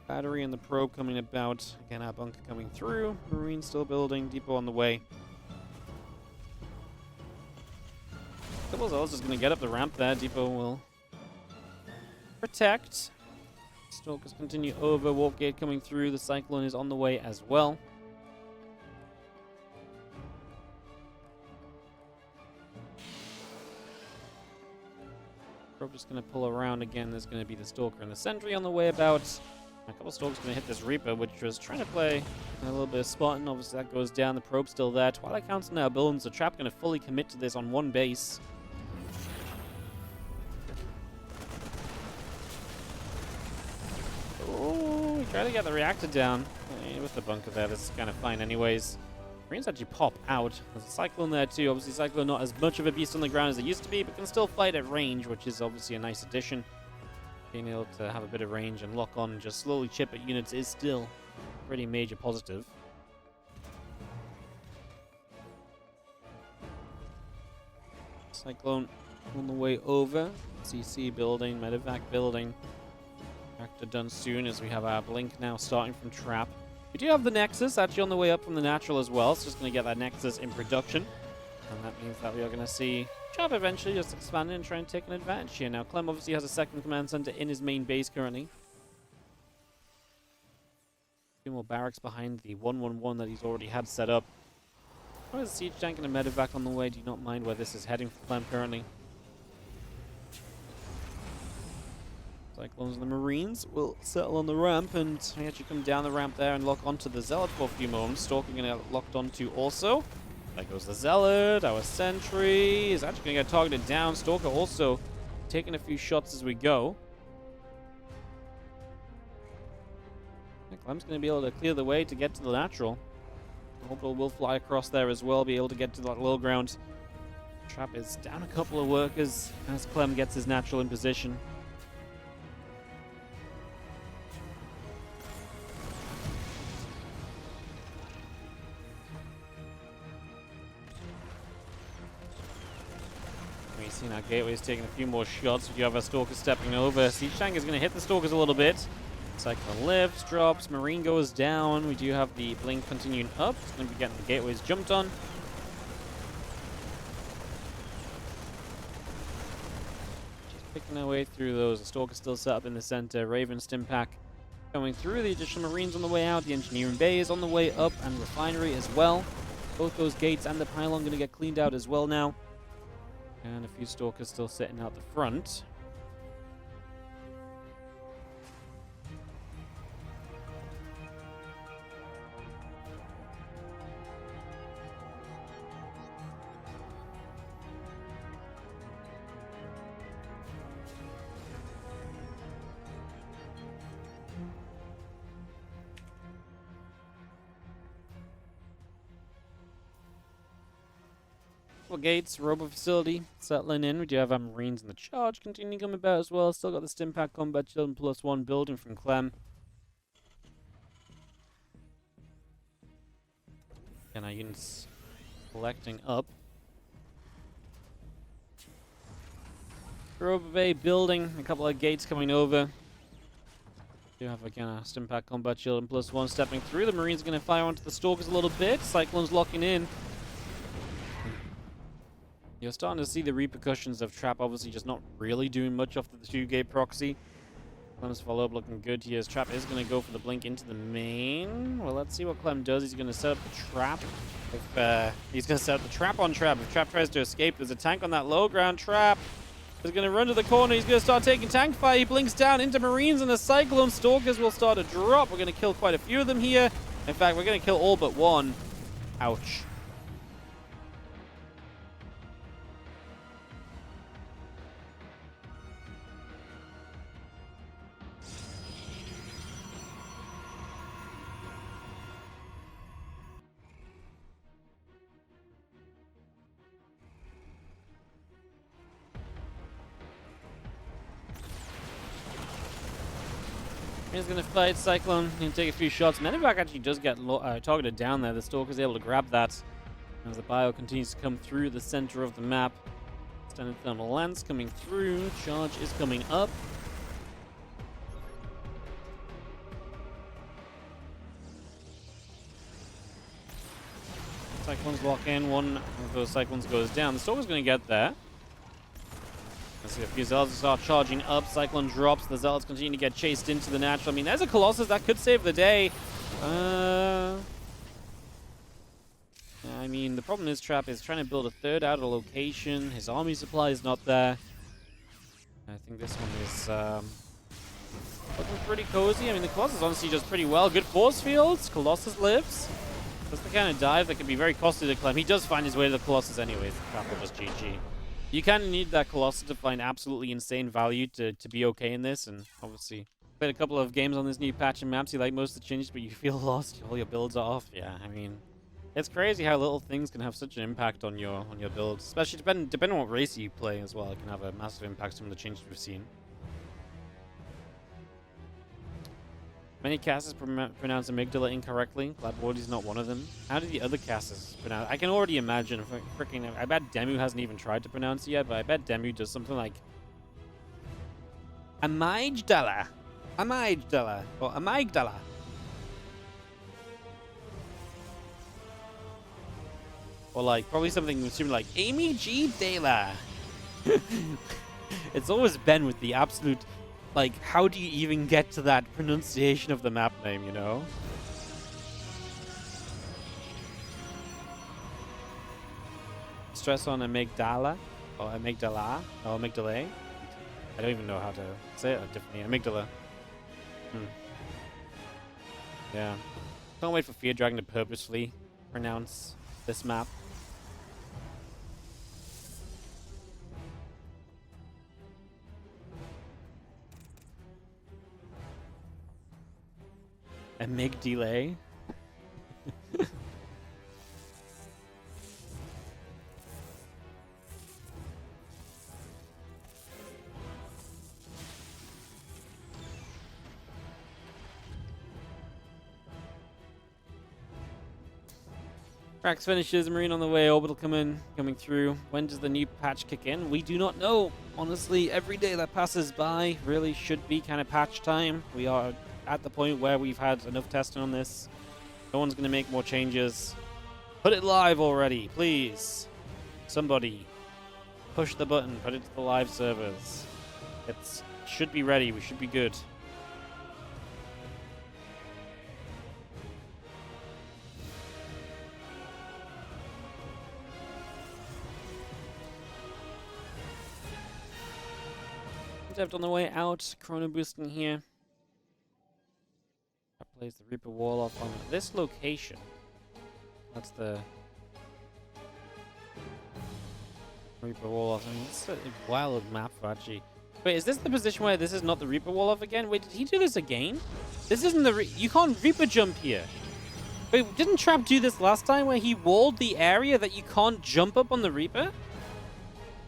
Battery and the probe coming about. Again, our bunker coming through. Marine still building, depot on the way. Couple Zealots just going to get up the ramp there. Depot will protect. Stalkers continue over. Warp gate coming through. The Cyclone is on the way as well. Probe just going to pull around again. There's going to be the Stalker and the Sentry on the way about. A couple Stalkers going to hit this Reaper, which was trying to play a little bit of Spartan. Obviously, that goes down. The Probe's still there. Twilight Council now building, so Trap going to fully commit to this on one base. Oh, we try to get the reactor down. With the bunker there, this is kind of fine anyways. Marines actually pop out. There's a Cyclone there too. Obviously, Cyclone not as much of a beast on the ground as it used to be, but can still fight at range, which is obviously a nice addition. Being able to have a bit of range and lock on and just slowly chip at units is still a pretty major positive. Cyclone on the way over. CC building, medevac building. Reactor done soon as we have our blink now starting from Trap. We do have the Nexus actually on the way up from the natural as well. So just going to get that Nexus in production. And that means that we are going to see Trap eventually just expanding and trying to take an advantage here. Now, Clem obviously has a second command center in his main base currently. Two more barracks behind the 1-1-1 that he's already had set up. What is Siege Tank and a medevac on the way? Do not mind where this is heading for Clem currently. Cyclones and the Marines will settle on the ramp, and we actually come down the ramp there and lock onto the Zealot for a few moments. Stalker going to get locked onto also. There goes the Zealot. Our Sentry is actually going to get targeted down. Stalker also taking a few shots as we go. Clem's going to be able to clear the way to get to the natural. Orbital will fly across there as well, be able to get to that low ground. Trap is down a couple of workers as Clem gets his natural in position. We've seen our gateways taking a few more shots. We do have our Stalker stepping over. Siege Tank is going to hit the Stalkers a little bit. Cyclone lifts, drops, Marine goes down. We do have the Blink continuing up. It's going to be getting the gateways jumped on. Just picking our way through those. The Stalker's still set up in the center. Raven Stimpack going through. The additional Marines on the way out. The Engineering Bay is on the way up, and Refinery as well. Both those gates and the pylon going to get cleaned out as well now. And a few Stalkers still sitting out the front. Gates, Robo Facility settling in. We do have our Marines in the charge continuing coming about as well. Still got the Stimpack Combat Shield and +1 building from Clem. And our units collecting up. Robo Bay building, a couple of gates coming over. We do have again a Stimpack Combat Shield and +1 stepping through. The Marines are going to fire onto the Stalkers a little bit. Cyclone's locking in. You're starting to see the repercussions of Trap obviously just not really doing much off the 2-gate proxy. Clem's follow-up looking good here. Trap is going to go for the blink into the main. Well, let's see what Clem does. He's going to set up the trap. If he's going to set up the trap on Trap. If Trap tries to escape, there's a tank on that low ground. Trap is going to run to the corner. He's going to start taking tank fire. He blinks down into Marines and the Cyclone. Stalkers will start to drop. We're going to kill quite a few of them here. In fact, we're going to kill all but one. Ouch. He's going to fight Cyclone. He'll take a few shots. Medevac actually does get targeted down there. The Stalker's able to grab that as the bio continues to come through the center of the map. Standard thermal lance coming through. Charge is coming up. Cyclones lock in. One of those Cyclones goes down. The Stalker's going to get there. Let's see, a few Zealots start charging up. Cyclone drops. The Zealots continue to get chased into the natural. I mean, there's a Colossus that could save the day. I mean, the problem is Trap is trying to build a third outer location. His army supply is not there. I think this one is looking pretty cozy. I mean, the Colossus honestly does pretty well. Good force fields. Colossus lives. That's the kind of dive that can be very costly to Clem. He does find his way to the Colossus anyways. Trap will just GG. You kind of need that Colossus to find absolutely insane value to be okay in this, and obviously played a couple of games on this new patch and maps. You like most of the changes, but you feel lost. All your builds are off. Yeah, I mean, it's crazy how little things can have such an impact on your builds, especially depending on what race you play as well. It can have a massive impact on some of the changes we've seen. Many casters pronounce amygdala incorrectly. Glad Wardy's not one of them. How do the other casters pronounce? I can already imagine. I bet Demu hasn't even tried to pronounce it yet, but I bet Demu does something like amygdala, or amygdala. Or like probably something assuming like Amy G. Dela. It's always Ben with the absolute. Like, how do you even get to that pronunciation of the map name, you know? Stress on amygdala, or amygdala, or amygdala. I don't even know how to say it differently. Amygdala. Yeah. Can't wait for Fear Dragon to purposefully pronounce this map. A MIG delay. Rax finishes, Marine on the way, Orbital coming through. When does the new patch kick in? We do not know. Honestly, every day that passes by really should be kind of patch time. We are at the point where we've had enough testing on this. No one's going to make more changes. Put it live already, please. Somebody. Push the button, put it to the live servers. It should be ready, we should be good. Deved on the way out, Chrono boosting here. That plays the Reaper wall off on this location. That's the Reaper wall off. I mean, it's a wild map for actually. Wait, is this the position where this is not the Reaper wall off again? Wait, did he do this again? This isn't the you can't Reaper jump here. Wait, didn't Trap do this last time where he walled the area that you can't jump up on the Reaper?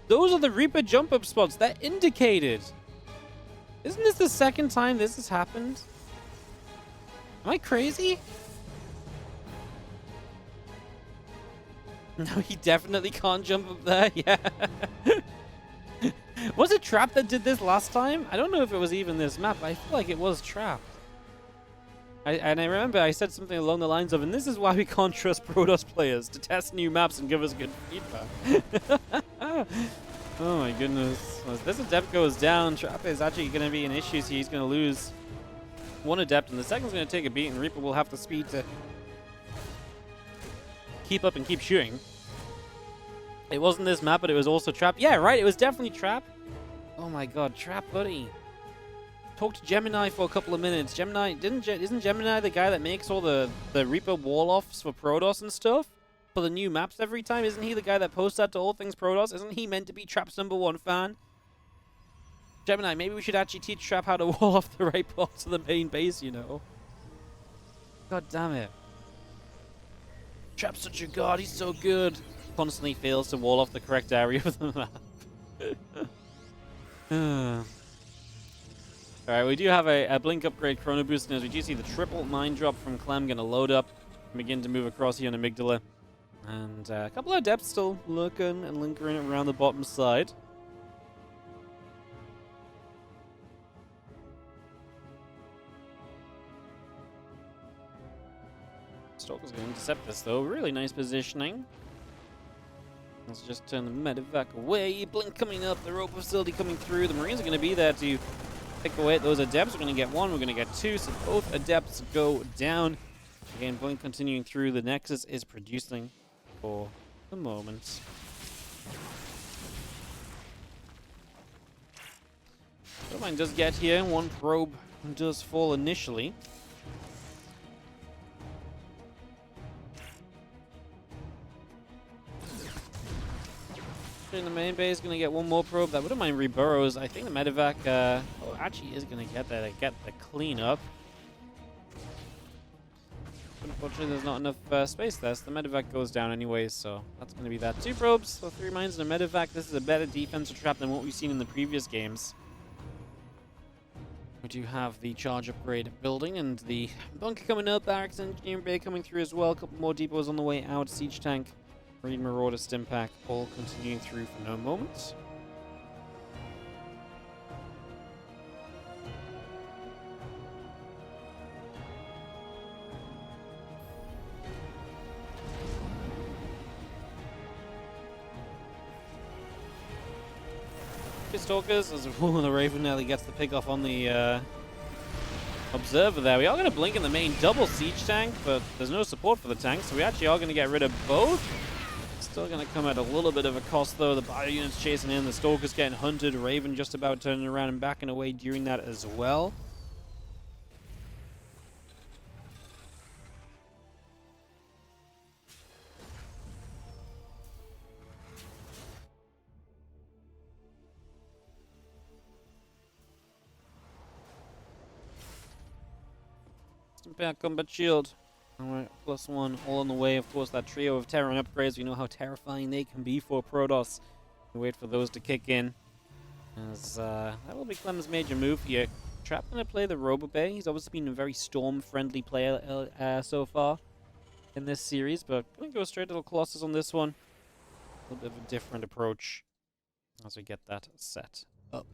Those are the Reaper jump up spots. They're indicated. Isn't this the second time this has happened? Am I crazy? No, he definitely can't jump up there. Yeah. Was it Trap that did this last time? I don't know if it was even this map. I feel like it was Trap. And I remember I said something along the lines of, and this is why we can't trust Protoss players to test new maps and give us good feedback. Oh my goodness. As this Adept goes down, Trap is actually going to be in issues here. He's going to lose one Adept, and the second's going to take a beat, and Reaper will have the speed to keep up and keep shooting. It wasn't this map, but it was also Trap. Yeah, right, it was definitely Trap. Oh my god, Trap, buddy. Talk to Gemini for a couple of minutes. Gemini, isn't Gemini the guy that makes all the Reaper wall-offs for Protoss and stuff? For the new maps every time? Isn't he the guy that posts that to All Things Protoss? Isn't he meant to be Trap's #1 fan? Gemini, maybe we should actually teach Trap how to wall off the right parts of the main base, you know? God damn it. Trap's such a god, he's so good. Constantly fails to wall off the correct area of the map. Alright, we do have a Blink upgrade Chrono Boost, and as we do see the triple mine drop from Clem going to load up and begin to move across here on Amygdala. And a couple of Adepts still lurking and lingering around the bottom side. Stalker's going to intercept this though. Really nice positioning. Let's just turn the medevac away. Blink coming up, the rope facility coming through. The Marines are going to be there to pick away at those Adepts. We're going to get one, we're going to get two, so both Adepts go down. Again, Blink continuing through. The Nexus is producing for the moment. Turbine does get here. One probe does fall initially. In the main base, going to get one more probe. That wouldn't mind reburrows. I think the medevac actually is going to get there to get the cleanup. Unfortunately, there's not enough space there, so the medevac goes down anyways, so that's going to be that. 2 probes, so 3 mines and a medevac. This is a better defensive trap than what we've seen in the previous games. We do have the charge upgrade building and the bunker coming up, barracks engineering bay coming through as well. A couple more depots on the way out, siege tank, Marine Marauder, Stimpack, all continuing through for no moments. Stalkers, as Wool and the Raven nearly gets the pick off on the Observer there. We are going to blink in the main double siege tank, but there's no support for the tank, so we actually are going to get rid of both. Still going to come at a little bit of a cost, though. The bio unit's chasing in, the Stalker's getting hunted, Raven just about turning around and backing away during that as well. Impact combat shield. Alright, +1 all on the way. Of course, that trio of Terran upgrades, we know how terrifying they can be for Protoss. We wait for those to kick in. As that will be Clem's major move here. Trap gonna play the Robobay. He's obviously been a very storm-friendly player so far in this series, but gonna go straight to the Colossus on this one. A little bit of a different approach as we get that set up.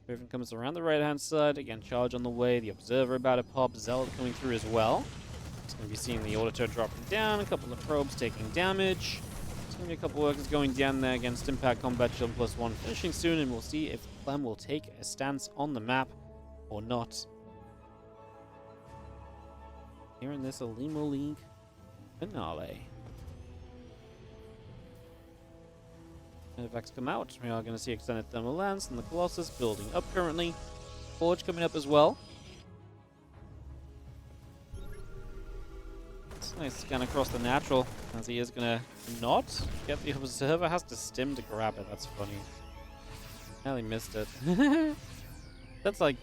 Raven comes around the right-hand side. Again, charge on the way. The Observer about to pop. Zealot coming through as well. It's going to be seeing the Auditor dropping down. A couple of probes taking damage. There's going to be a couple of workers going down there against Impact Combat Shield +1 finishing soon, and we'll see if Clem will take a stance on the map or not. Here in this Olimoleague finale. Medevacs come out. We are going to see extended thermal lance and the Colossus building up currently. Forge coming up as well. It's a nice scan across the natural as he is going to not get the Observer. Has to stim to grab it. That's funny. He missed it. That's like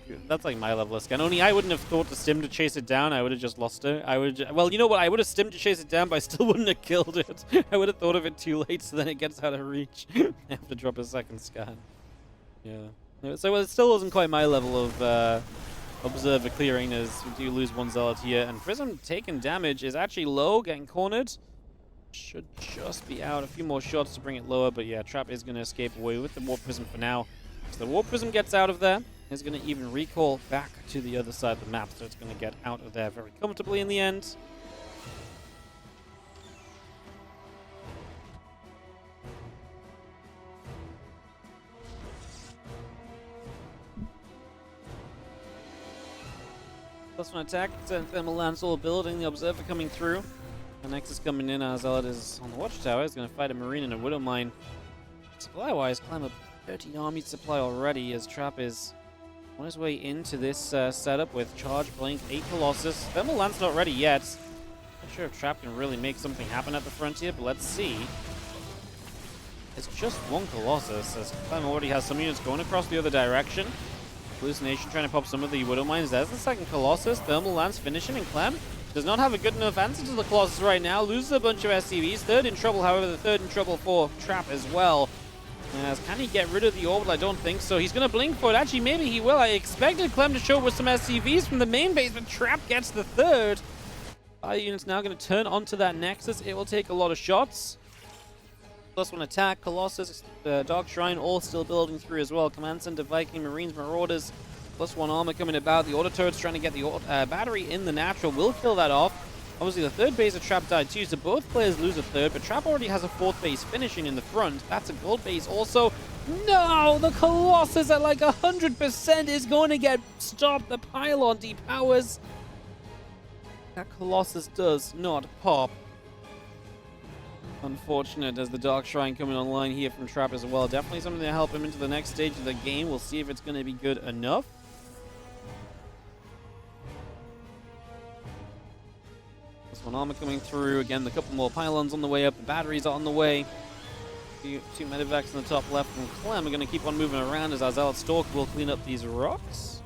my level of scan. Only I wouldn't have thought to stim to chase it down. I would have just lost it. Well, you know what? I would have stimmed to chase it down, but I still wouldn't have killed it. I would have thought of it too late, so then it gets out of reach. I have to drop a second scan. Yeah. So it still wasn't quite my level of Observer clearing, as we do lose one Zealot here. And Prism taking damage is actually low, getting cornered. Should just be out. A few more shots to bring it lower, but yeah, Trap is going to escape away with the Warp Prism for now. So the Warp Prism gets out of there. Is going to even recall back to the other side of the map, so it's going to get out of there very comfortably in the end. +1 attack, thermal lance all building, the Observer coming through. The Nexus coming in, as Zealot is on the watchtower. He's going to fight a Marine and a Widow Mine. Supply-wise, climb up 30 army supply already, as Trap is on his way into this setup with Charge, Blink, 8 Colossus. Thermal Lance not ready yet. Not sure if Trap can really make something happen at the frontier, but let's see. It's just one Colossus, as Clem already has some units going across the other direction. Hallucination trying to pop some of the Widow Mines. There's the second Colossus. Thermal Lance finishing, and Clem does not have a good enough answer to the Colossus right now. Loses a bunch of SCVs. Third in trouble, however, the third in trouble for Trap as well. Can he get rid of the orbital? I don't think so. He's going to blink for it. Actually, maybe he will. I expected Clem to show up with some SCVs from the main base, but Trap gets the third. Fire unit's now going to turn onto that Nexus. It will take a lot of shots. +1 attack, Colossus, Dark Shrine, all still building through as well. Command Center, Viking, Marines, Marauders. +1 armor coming about. The Auto Turret's trying to get the battery in the natural. Will kill that off. Obviously, the third base of Trap died too, so both players lose a third, but Trap already has a fourth base finishing in the front. That's a gold base also. No! The Colossus at like 100% is going to get stopped. The pylon depowers. That Colossus does not pop. Unfortunate, as the Dark Shrine coming online here from Trap as well. Definitely something to help him into the next stage of the game. We'll see if it's going to be good enough. One armor coming through. Again, a couple more pylons on the way up. The batteries are on the way. Two medevacs in the top left from Clem are going to keep on moving around as our Zealot Stalk will clean up these rocks.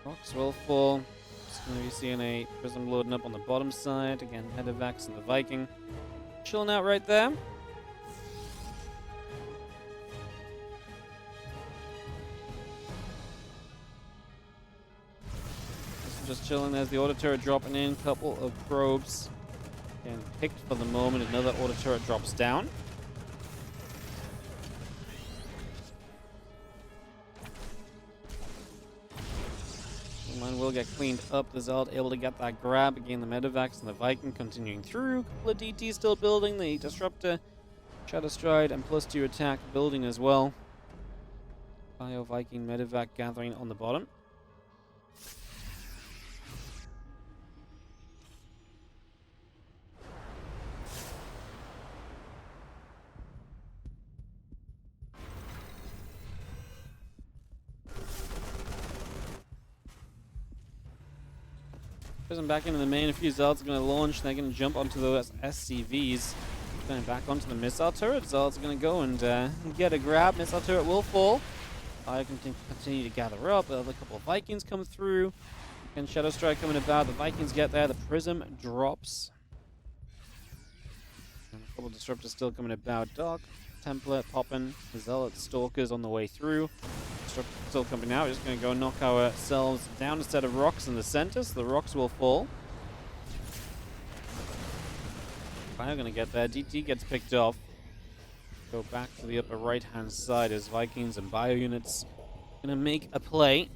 Rocks will fall. Just going to be seeing a Prism loading up on the bottom side. Again, medevacs and the Viking chilling out right there. Just chilling. There's the Auto Turret dropping in. Couple of probes. Getting picked for the moment. Another Auto Turret drops down. Mine will get cleaned up. The Zealot able to get that grab. Again, the medevacs and the Viking continuing through. Couple of DTs still building. The Disruptor, Shadow Stride, and +2 attack building as well. Bio Viking medevac gathering on the bottom. Prism back into the main. A few Zealots are going to launch. They're going to jump onto those SCVs. Going back onto the missile turret. Zealots are going to go and get a grab. Missile turret will fall. Fire can continue to gather up. Another couple of Vikings come through. And Shadow Strike coming about. The Vikings get there. The Prism drops. And a couple of Disruptors still coming about. Dark Templar popping. The Zealot Stalkers on the way through. Disruptor still coming out. We're just going to go knock ourselves down instead of rocks in the center, so the rocks will fall. Fire going to get there. DT gets picked off. Go back to the upper right-hand side as Vikings and Bio units going to make a play.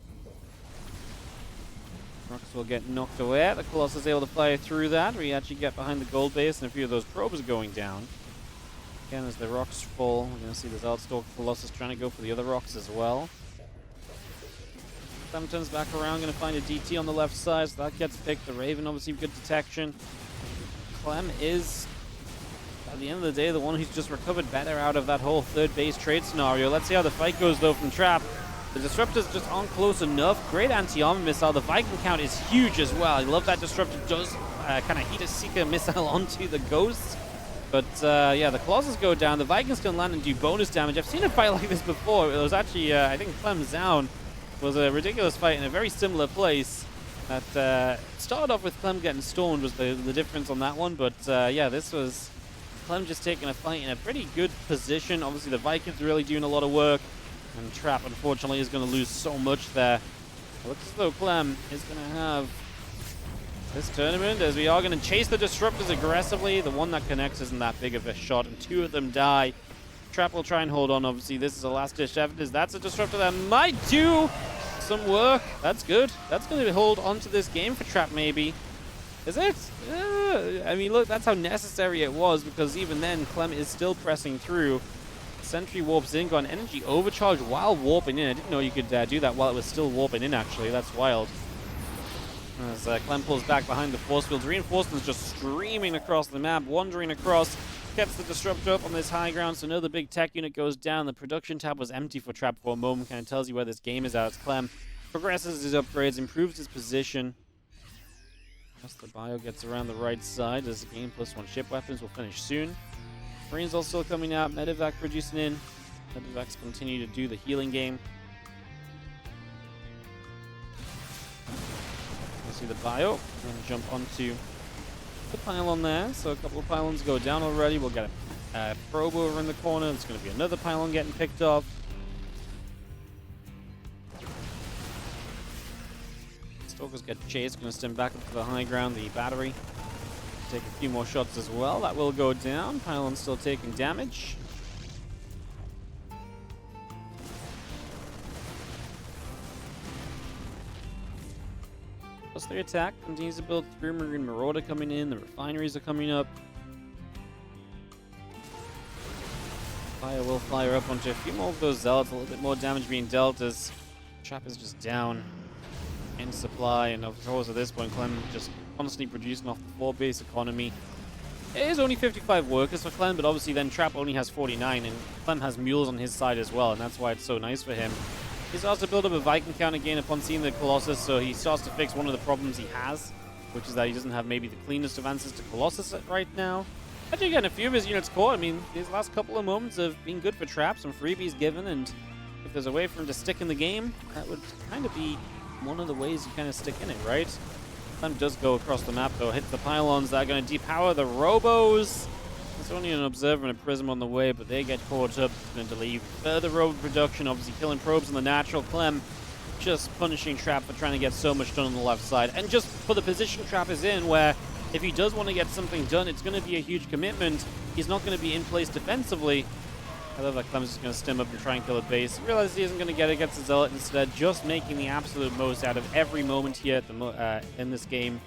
Rocks will get knocked away. The Colossus is able to fire through that. We actually get behind the gold base, and a few of those probes are going down. Again, as the rocks fall, we're going to see the Zealot Stalker Colossus trying to go for the other rocks as well. Clem turns back around, going to find a DT on the left side, so that gets picked. The Raven, obviously, good detection. Clem is, at the end of the day, the one who's just recovered better out of that whole third base trade scenario. Let's see how the fight goes, though, from Trap. The Disruptors just aren't close enough. Great anti-armor missile. The Viking count is huge as well. I love that Disruptor does kind of Heater Seeker missile onto the Ghosts. But yeah, the Colossus go down. The Vikings can land and do bonus damage. I've seen a fight like this before. It was actually, I think, Clem's down. Was a ridiculous fight in a very similar place. That started off with Clem getting stoned was the difference on that one. But yeah, this was Clem just taking a fight in a pretty good position. Obviously, the Vikings are really doing a lot of work. And Trap, unfortunately, is going to lose so much there. It looks as though Clem is going to have this tournament, as we are going to chase the Disruptors aggressively. The one that connects isn't that big of a shot, and two of them die. Trap will try and hold on, obviously. This is a last-ditch effort. That's a Disruptor that might do some work. That's good. That's going to hold on to this game for Trap, maybe. Is it? I mean, look, that's how necessary it was, because even then, Clem is still pressing through. Sentry warps in, got an energy overcharge while warping in. I didn't know you could do that while it was still warping in, actually. That's wild. As Clem pulls back behind the force fields. Reinforcements just streaming across the map, wandering across. Gets the Disruptor up on this high ground, so another big tech unit goes down. The production tab was empty for Trap for a moment. Kind of tells you where this game is at. As Clem progresses his upgrades, improves his position. As the Bio gets around the right side, as the game +1 ship weapons will finish soon. Marines also coming out, Medivac producing in. Medivacs continue to do the healing game. You see the Bio, and jump onto the pylon there. So a couple of pylons go down already. We'll get a probe over in the corner. There's going to be another pylon getting picked up. Stalkers get chased, going to stem back up to the high ground. The battery take a few more shots as well. That will go down. Pylon still taking damage. Plus their attack continues to build through. Marine Marauder coming in. The refineries are coming up. Fire will fire up onto a few more of those zealots. A little bit more damage being dealt as Trap is just down in supply. And of course at this point, Clem just constantly producing off the 4-base economy. It is only 55 workers for Clem, but obviously then Trap only has 49, and Clem has mules on his side as well, and that's why it's so nice for him. He starts to build up a Viking count again upon seeing the Colossus, so he starts to fix one of the problems he has, which is that he doesn't have maybe the cleanest of answers to Colossus right now. Actually, getting a few of his units caught. I mean, these last couple of moments have been good for Trap, some freebies given, and if there's a way for him to stick in the game, that would kind of be one of the ways you kind of stick in it, right? Clem does go across the map, though. Hits the pylons. They're going to depower the Robos. There's only an Observer and a Prism on the way, but they get caught up. It's going to leave further Robo production. Obviously, killing probes on the natural. Clem just punishing Trap for trying to get so much done on the left side. And just for the position Trap is in, where if he does want to get something done, it's going to be a huge commitment. He's not going to be in place defensively. I love that Clem's just going to stem up and try and kill a base. Realizes he isn't going to get it, gets the Zealot instead, just making the absolute most out of every moment here at the in this game.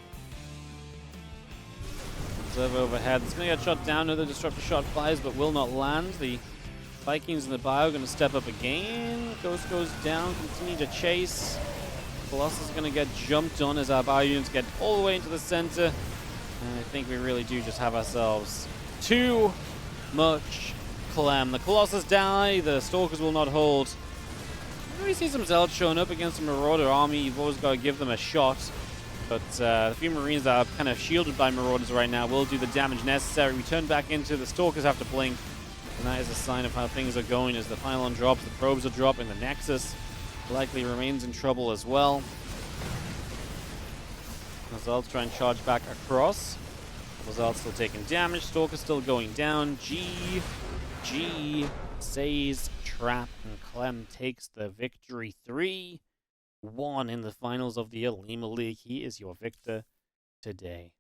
Observer overhead. It's going to get shot down. Another Disruptor shot flies, but will not land. The Vikings and the Bio are going to step up again. Ghost goes down, continue to chase. Colossus is going to get jumped on as our Bio units get all the way into the center. And I think we really do just have ourselves too much Clem. The Colossus die, the Stalkers will not hold. We see some Zealots showing up against a Marauder army. You've always got to give them a shot. But the few Marines that are kind of shielded by Marauders right now will do the damage necessary. We turn back into the Stalkers have to blink. And that is a sign of how things are going as the pylon drops, the probes are dropping, the Nexus likely remains in trouble as well. Lazard's trying to charge back across. Lazard's still taking damage, Stalker's still going down. G says Trap, and Clem takes the victory 3-1 in the finals of the Olimoleague. He is your victor today.